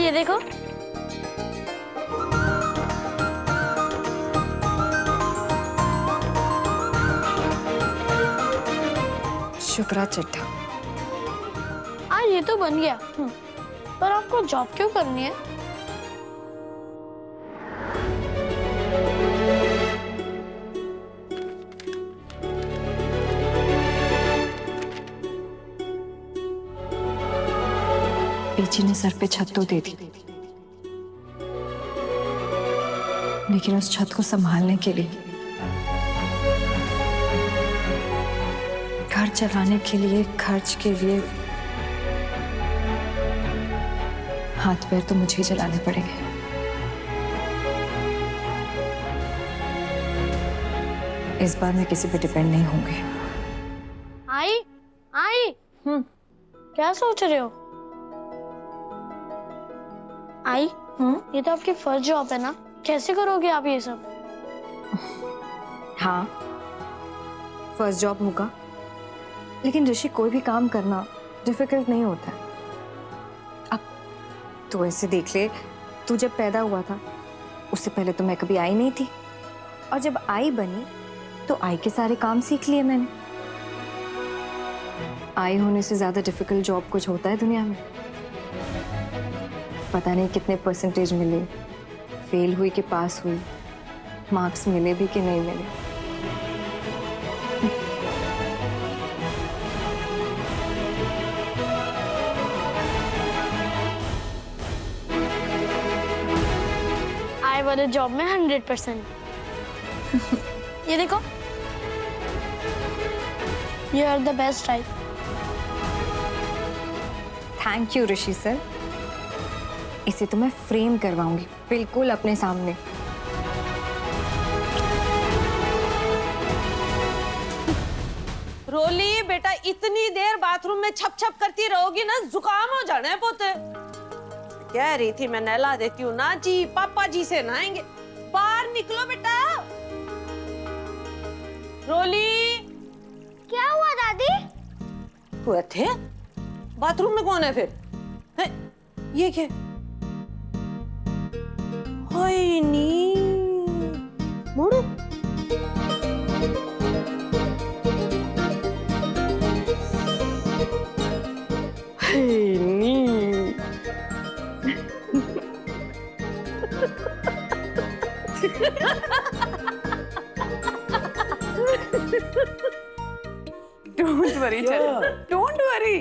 ये देखो। शुक्रा चिट्ठा। ये तो बन गया। पर आपको जॉब क्यों करनी है? पीछे ने सर पे छत तो दे दी, लेकिन उस छत को संभालने के लिए, घर चलाने के लिए, खर्च के लिए हाथ पैर तो मुझे ही चलाने पड़ेंगे। इस बार मैं किसी पे डिपेंड नहीं होंगी। आई आई क्या सोच रहे हो? आई ये तो आपकी फर्स्ट जॉब है ना, कैसे करोगे आप ये सब? हाँ, फर्स्ट जॉब होगा, लेकिन ऋषि कोई भी काम करना डिफिकल्ट नहीं होता है। अब तो ऐसे देख ले, तू जब पैदा हुआ था उससे पहले तो मैं कभी आई नहीं थी, और जब आई बनी तो आई के सारे काम सीख लिए मैंने। आई होने से ज्यादा डिफिकल्ट जॉब कुछ होता है दुनिया में? पता नहीं कितने परसेंटेज मिले, फेल हुई कि पास हुई, मार्क्स मिले भी कि नहीं मिले। आई वाले जॉब में 100%। ये देखो, you are the best right. Thank you Rishi sir. इसे तो मैं फ्रेम करवाऊंगी बिल्कुल अपने सामने। रोली बेटा, इतनी देर बाथरूम में छप छप करती रहोगी ना, जुकाम हो जाना है पोते। कह रही थी मैं नहला देती हूँ ना जी, पापा जी से नहाएंगे। बाहर निकलो बेटा। रोली, क्या हुआ दादी? तू थे बाथरूम में कौन है फिर? है? ये क्या? हाय नी मुड़। हाय नी। डोंट वरी चल, डोंट वरी।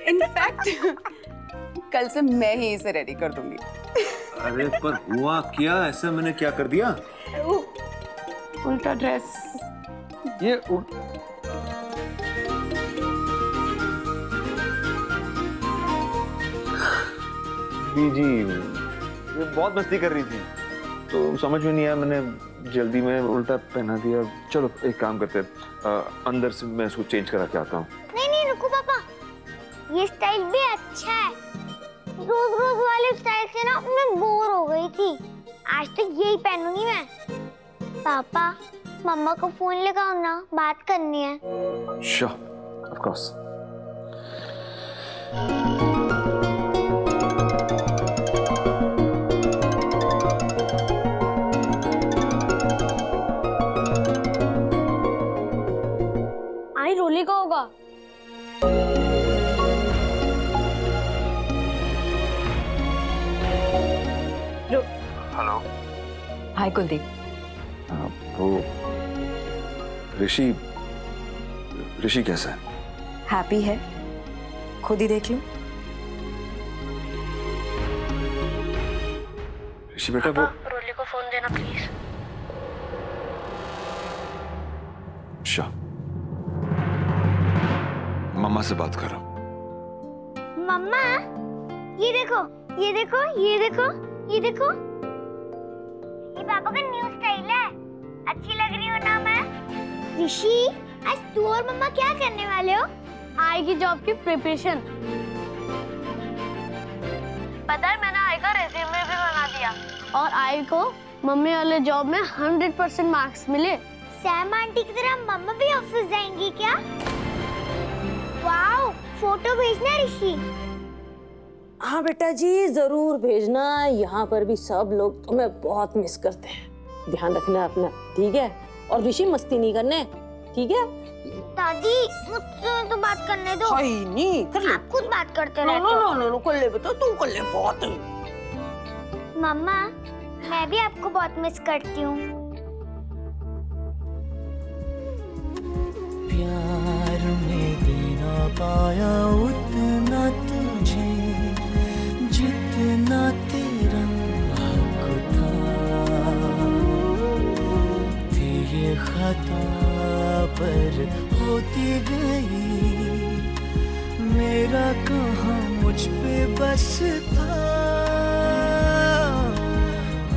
इनफैक्ट कल से मैं ही इसे रेडी कर दूंगी। अरे पर हुआ क्या? ऐसा मैंने क्या कर दिया? उल्टा ड्रेस। ये जी ये बहुत मस्ती कर रही थी, तो समझ में नहीं आया, मैंने जल्दी में उल्टा पहना दिया। चलो एक काम करते हैं, अंदर से मैं इसको चेंज करा के आता हूँ। नहीं नहीं रुको पापा, ये स्टाइल भी अच्छा है। रोज रोज वाले स्टाइल से ना मैं बोर हो गई थी, आज तो यही पहनूंगी मैं। पापा मम्मा को फोन लगाओ ना, बात करनी है। Sure, of course. आई रोली का होगा। हेलो। हाय कुलदीप। वो ऋषि कैसा है? हैप्पी है, खुद ही देख लो। ऋषि बेटा वो रोली को फोन देना प्लीज। शाह, मम्मा से बात करो। मम्मा ये देखो, ये देखो, ये देखो, ये देखो, ये पापा का न्यू स्टाइल है। अच्छी लग रही हो ना मैं? ऋषि आज तू और मम्मा क्या करने वाले हो? आई की जॉब की प्रिपरेशन। पता है मैंने आई का रेज्यूमे भी बना दिया, और आई को मम्मी वाले जॉब में 100% मार्क्स मिले। सैम आंटी की तरह मम्मा भी ऑफिस जाएंगी क्या? वाओ, फोटो भेजना ऋषि। हाँ बेटा जी, जरूर भेजना। यहाँ पर भी सब लोग तुम्हें बहुत मिस करते हैं। ध्यान रखना अपना, ठीक है? और ऋषि मस्ती नहीं करने, ठीक है? दादी मुझसे तो बात करने दो। हाय नहीं कर ले। आप खुद बात करते नो रहते नो हो। नो नो कर ले बेटा, तू कर ले बहुत। मम्मा मैं भी आपको बहुत मिस करती हूँ। प्यार में देना पाया उतना तुझे जितना तेरा हक था। थी ये खता पर होती गई, मेरा कहाँ मुझ पे बस था।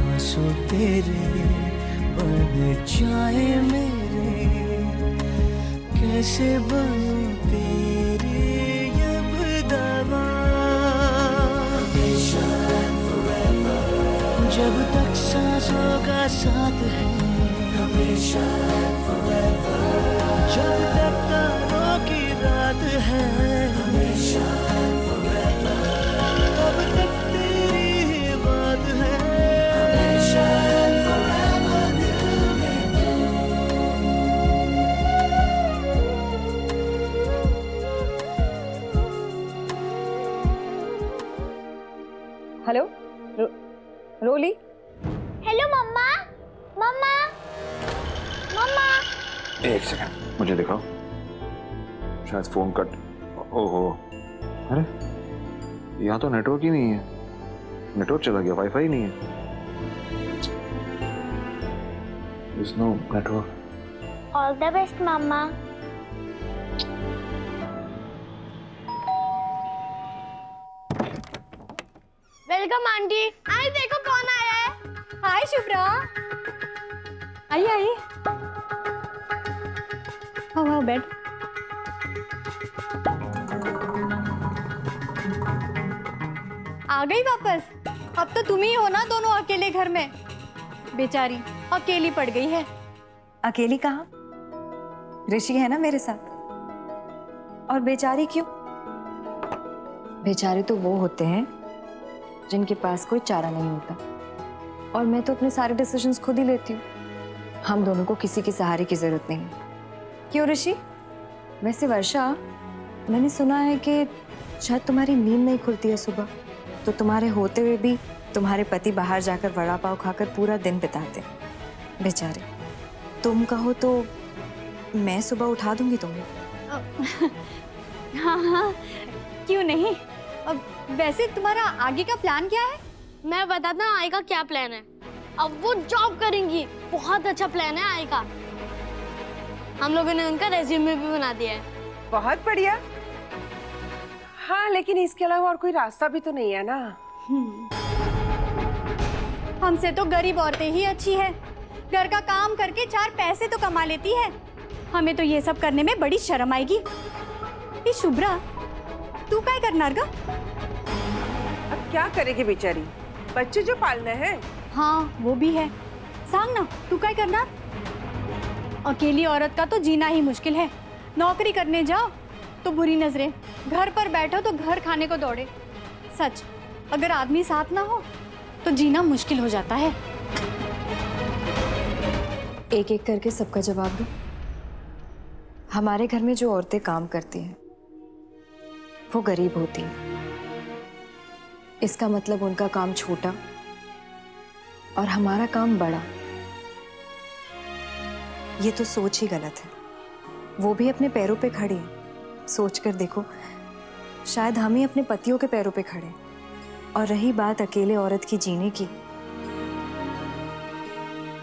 आंसू तेरे बन जाए मेरे, कैसे बनूं तेरे अब दवा। जब तक सांसों का साथ है, हमेशा जब तक तारों की रात है, हमेशा तब तक तेरी ही बात है, हमेशा हेलो रोली। हेलो मम्मा। मम्मा मम्मा। एक सेकंड, मुझे दिखाओ। शायद फोन कट। ओहो, अरे यहाँ तो नेटवर्क ही नहीं है। नेटवर्क चला गया, वाईफाई नहीं है। There's no network. All the best mamma. Welcome aunty. आई देखो कौन आया है। हाय शुभ्रा। आइए आइए। आओ बेड। आ गई वापस? अब तो तुम ही हो ना दोनों अकेले घर में। बेचारी अकेली पड़ गई है। अकेली कहाँ? ऋषि है ना मेरे साथ। और बेचारी क्यों? बेचारे तो वो होते हैं जिनके पास कोई चारा नहीं होता। और मैं तो अपने सारे डिसीजंस खुद ही लेती हूँ। हम दोनों को किसी के सहारे की जरूरत नहीं है। क्यों ऋषि? वैसे वर्षा, मैंने सुना है कि शायद तुम्हारी नींद नहीं खुलती है सुबह, तो तुम्हारे होते हुए भी तुम्हारे पति बाहर जाकर वड़ा पाव खाकर पूरा दिन बिताते हैं। बेचारे, तुम कहो तो मैं सुबह उठा दूंगी तुम्हें। हाँ हाँ, क्यों नहीं। अब वैसे तुम्हारा आगे का प्लान क्या है? मैं बताता हूँ आई का क्या प्लान है। अब वो जॉब करेंगी। बहुत अच्छा प्लान है आई का। हम लोगों ने उनका रेज्यूमे भी बना दिया है। बहुत बढ़िया। हाँ लेकिन इसके अलावा और कोई रास्ता भी तो नहीं है ना। हमसे तो गरीब औरतें ही अच्छी है। घर का काम करके 4 पैसे तो कमा लेती है। हमें तो ये सब करने में बड़ी शर्म आएगी। ये शुभ्रा, तू क्या करना गा? अब क्या करेगी बेचारी, बच्चे जो पालने हैं। हाँ वो भी है। सांग ना, तू क्या करना? अकेली औरत का तो जीना ही मुश्किल है। नौकरी करने जाओ तो बुरी नजरें, घर पर बैठो तो घर खाने को दौड़े। सच, अगर आदमी साथ ना हो तो जीना मुश्किल हो जाता है। एक एक करके सबका जवाब दो। हमारे घर में जो औरतें काम करती हैं वो गरीब होती हैं। इसका मतलब उनका काम छोटा और हमारा काम बड़ा। ये तो सोच ही गलत है। वो भी अपने पैरों पे खड़ी है। सोच कर देखो, शायद हम ही अपने पतियों के पैरों पे खड़े। और रही बात अकेले औरत की जीने की,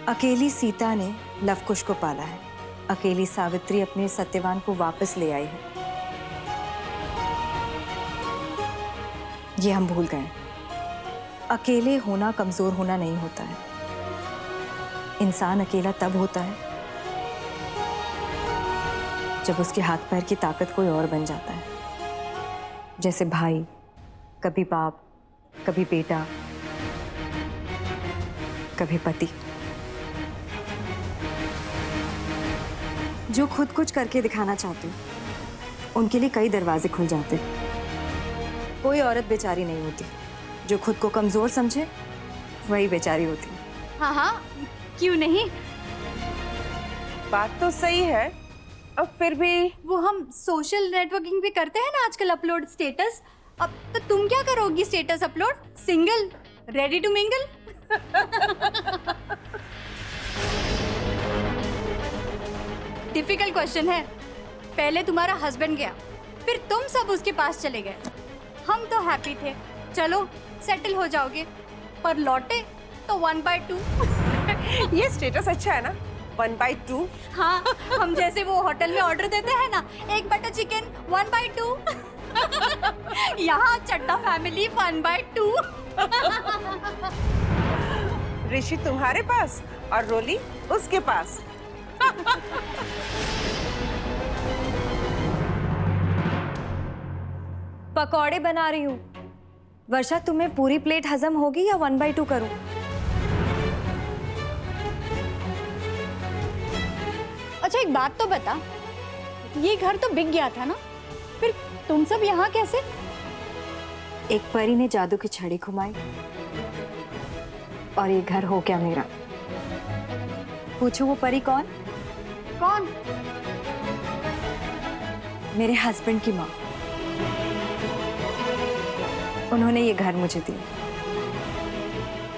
अकेली सीता ने लवकुश को पाला है। अकेली सावित्री अपने सत्यवान को वापस ले आई है। ये हम भूल गए। अकेले होना कमजोर होना नहीं होता है। इंसान अकेला तब होता है जब उसके हाथ पैर की ताकत कोई और बन जाता है। जैसे भाई, कभी बाप, कभी बेटा, कभी पति। जो खुद कुछ करके दिखाना चाहते हैं, उनके लिए कई दरवाजे खुल जाते हैं। कोई औरत बेचारी नहीं होती, जो खुद को कमजोर समझे वही बेचारी होती है। हाँ हाँ, क्यों नहीं। बात तो सही है, अब फिर भी वो हम सोशल नेटवर्किंग भी करते हैं ना आजकल, अपलोड स्टेटस। अब तो तुम क्या करोगी status upload? Single, ready to mingle? Difficult question है। पहले तुम्हारा हस्बैंड गया, फिर तुम सब उसके पास चले गए। हम तो हैप्पी थे, चलो सेटल हो जाओगे, पर लौटे तो 1/2। ये स्टेटस अच्छा है ना, 1/2। हाँ, हम जैसे वो होटल में ऑर्डर देते हैं ना, 1 बटर चिकन 1/2। यहाँ चड्डा फैमिली 1/2। ऋषि तुम्हारे पास और रोली उसके पास। पकौड़े बना रही हूँ। वर्षा, तुम्हें पूरी प्लेट हजम होगी या 1/2 करूँ? अच्छा एक बात तो बता, ये घर तो बिक गया था ना, फिर तुम सब यहाँ कैसे? एक परी ने जादू की छड़ी घुमाई और ये घर हो गया मेरा। पूछो वो परी कौन? कौन? मेरे हस्बैंड की माँ। उन्होंने ये घर मुझे दिया।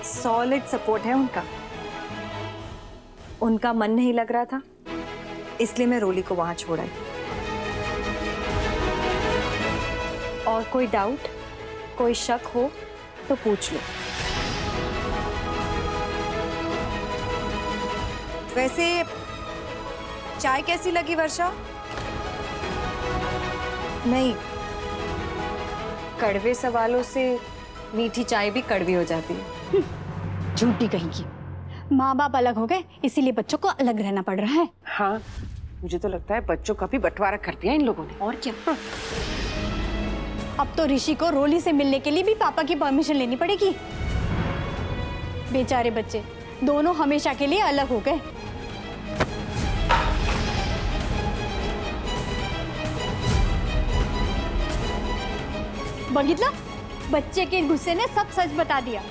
सॉलिड सपोर्ट है उनका। उनका मन नहीं लग रहा था, इसलिए मैं रोली को वहां छोड़ आई। और कोई डाउट, कोई शक हो तो पूछ लो। वैसे चाय कैसी लगी वर्षा? नहीं, कड़वे सवालों से मीठी चाय भी कड़वी हो जाती है। झूठी कहेगी। माँ बाप अलग हो गए, इसीलिए बच्चों को अलग रहना पड़ रहा है। हाँ, मुझे तो लगता है बच्चों का भी बंटवारा कर दिया इन लोगों ने। और क्या। अब तो ऋषि को रोली से मिलने के लिए भी पापा की परमिशन लेनी पड़ेगी। बेचारे बच्चे दोनों हमेशा के लिए अलग हो गए। बघितला, बच्चे के गुस्से ने सब सच बता दिया।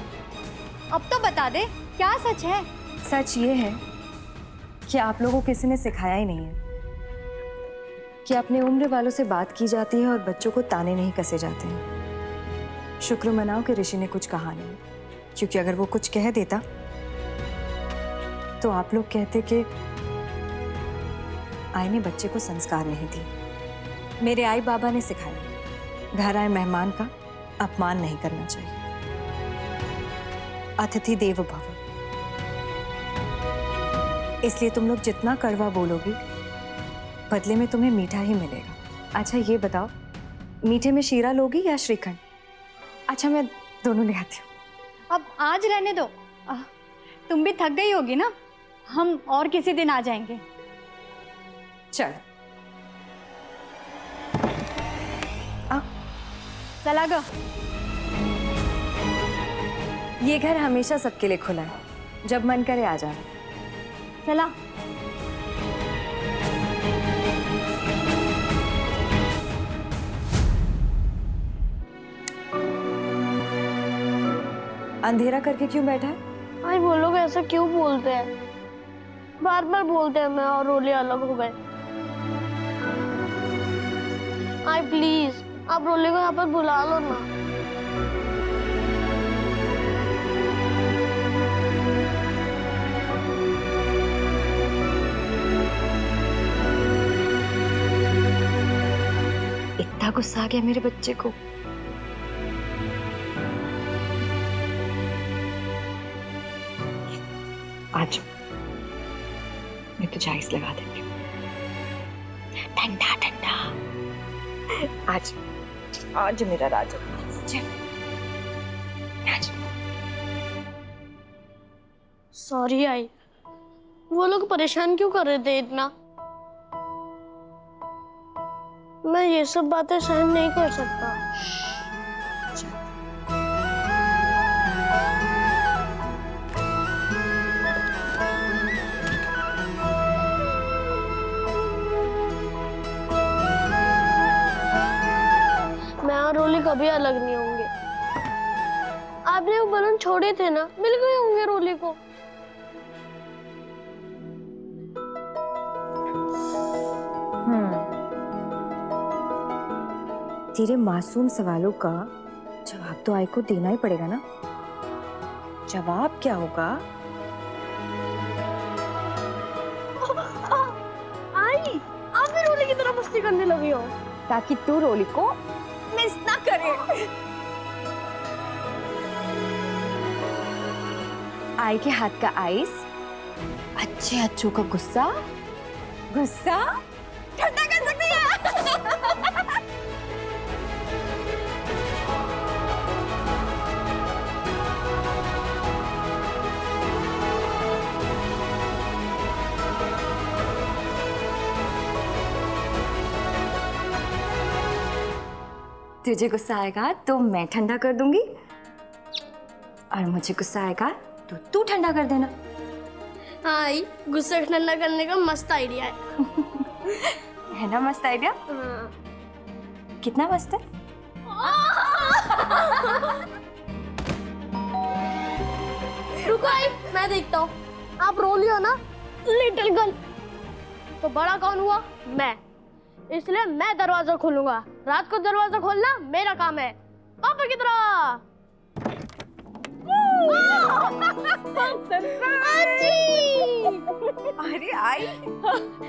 अब तो बता दे, क्या सच है? सच ये है कि आप लोगों को किसी ने सिखाया ही नहीं है कि अपने उम्र वालों से बात की जाती है और बच्चों को ताने नहीं कसे जाते हैं। शुक्र मनाओ कि ऋषि ने कुछ कहा नहीं, क्योंकि अगर वो कुछ कह देता तो आप लोग कहते कि आई ने बच्चे को संस्कार नहीं दिए। मेरे आई बाबा ने सिखाया घर आए मेहमान का अपमान नहीं करना चाहिए। अतिथि देवो भव। इसलिए तुम लोग जितना कड़वा बोलोगी, बदले में तुम्हें मीठा ही मिलेगा। अच्छा ये बताओ, मीठे में शीरा लोगी या श्रीखंड? अच्छा मैं दोनों ले आती हूँ। अब आज रहने दो, तुम भी थक गई होगी ना, हम और किसी दिन आ जाएंगे। चल चला गो। ये घर हमेशा सबके लिए खुला है, जब मन करे आ जाना। चला। अंधेरा करके क्यों बैठा है? आई वो लोग ऐसा क्यों बोलते हैं? बार बार बोलते हैं मैं और रोली अलग हो गए। आई प्लीज, आप रोली को यहाँ पर बुला लो ना। इतना गुस्सा आ गया मेरे बच्चे को। आज मैं तो जाइस लगा देती हूँ, ठंडा ठंडा। आज आज मेरा राजा। सॉरी आई, वो लोग परेशान क्यों कर रहे थे इतना? मैं ये सब बातें सहन नहीं कर सकता। मैं और रोली कभी अलग नहीं होंगे। आपने वो बलून छोड़े थे ना, मिल गए होंगे रोली को। तेरे मासूम सवालों का जवाब तो आई को देना ही पड़ेगा ना। जवाब क्या होगा? आई, आप भी रोली की तरह मस्ती करने लगी हो। ताकि तू रोली को मिस ना करे। आई के हाथ का आइस, अच्छे अच्छों का गुस्सा, गुस्सा ठंडा कर सकती है। तुझे गुस्सा आएगा तो मैं ठंडा कर दूंगी, और मुझे गुस्सा आएगा तो तू ठंडा कर देना। आई, गुस्सा ठंडा करने का मस्त आइडिया है। है ना मस्त आइडिया? कितना मस्त है? रुको आई, मैं देखता हूँ। आप रोली हो ना, लिटिल गर्ल। तो बड़ा कौन हुआ? मैं। इसलिए मैं दरवाजा खोलूंगा। रात को दरवाजा खोलना मेरा काम है। पापा की तरह। अरे आई,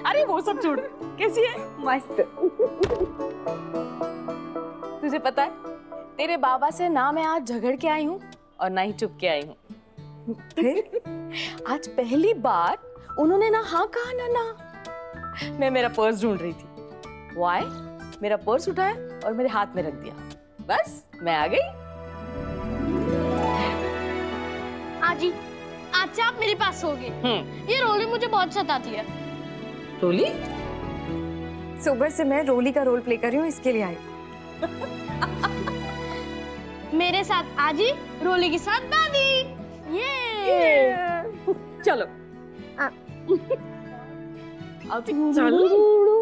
अरे वो सब छोड़, कैसी है? मस्त। तुझे पता है, तेरे बाबा से ना मैं आज झगड़ के आई हूँ और ना ही चुप के आई हूँ। फिर आज पहली बार उन्होंने ना हाँ कहा ना ना। मैं मेरा पर्स ढूंढ रही थी, वो आए, मेरा पर्स उठाया और मेरे हाथ में रख दिया। बस मैं आ गई। आजी, आज से आप मेरे पास होगे। ये रोली मुझे बहुत सताती है। रोली? सुबह से मैं रोली का रोल प्ले कर रही हूँ, इसके लिए आई। मेरे साथ आजी, रोली के साथ दादी। ये चलो आ। अब चलो।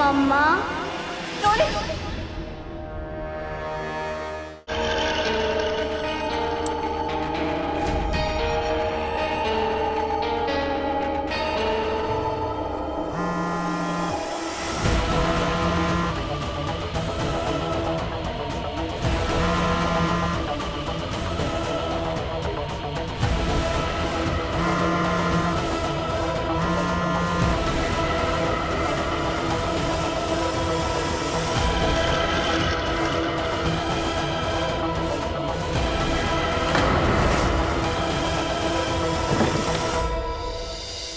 मम्मा,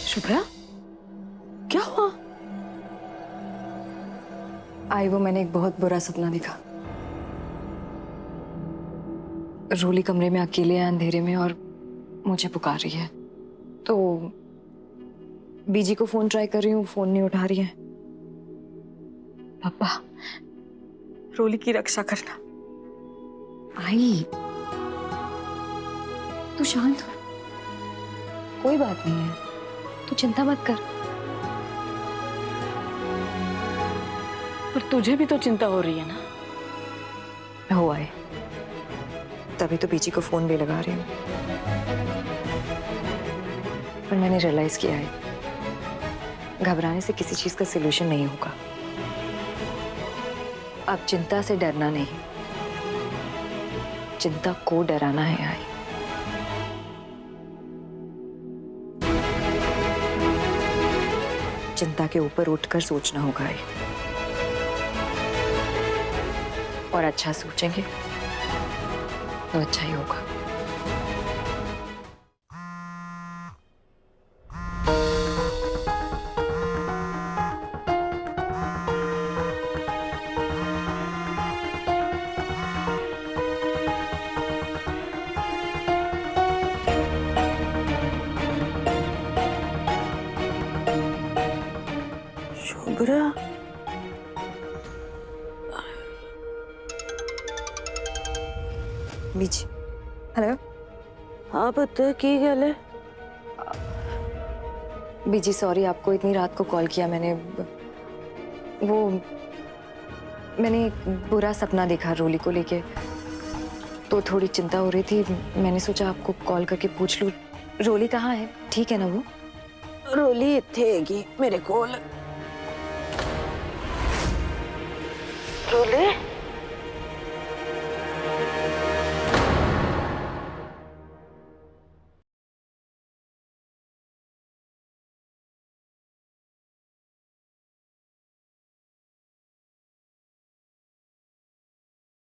शुभ्रा, क्या हुआ? आई, वो मैंने एक बहुत बुरा सपना देखा। रोली कमरे में अकेले है, अंधेरे में, और मुझे पुकार रही है। तो बीजी को फोन ट्राई कर रही हूँ, फोन नहीं उठा रही है। पापा, रोली की रक्षा करना। आई, तू शांत हो, कोई बात नहीं है, तू चिंता मत कर। पर तुझे भी तो चिंता हो रही है ना? हो आए, तभी तो बीजी को फोन भी लगा रही हूँ। पर मैंने रियलाइज किया है, घबराने से किसी चीज का सलूशन नहीं होगा। अब चिंता से डरना नहीं, चिंता को डराना है आई। चिंता के ऊपर उठकर सोचना होगा आई, और अच्छा सोचेंगे तो अच्छा ही होगा। शुभ्रा, बीजी, हेलो। हाँ पुत्र, की गल है? बीजी सॉरी, आपको इतनी रात को कॉल किया मैंने। मैंने एक बुरा सपना देखा रोली को लेके, तो थोड़ी चिंता हो रही थी। मैंने सोचा आपको कॉल करके पूछ लूं, रोली कहाँ है? ठीक है ना वो? रोली इत्थे हैगी मेरे कोल। रोली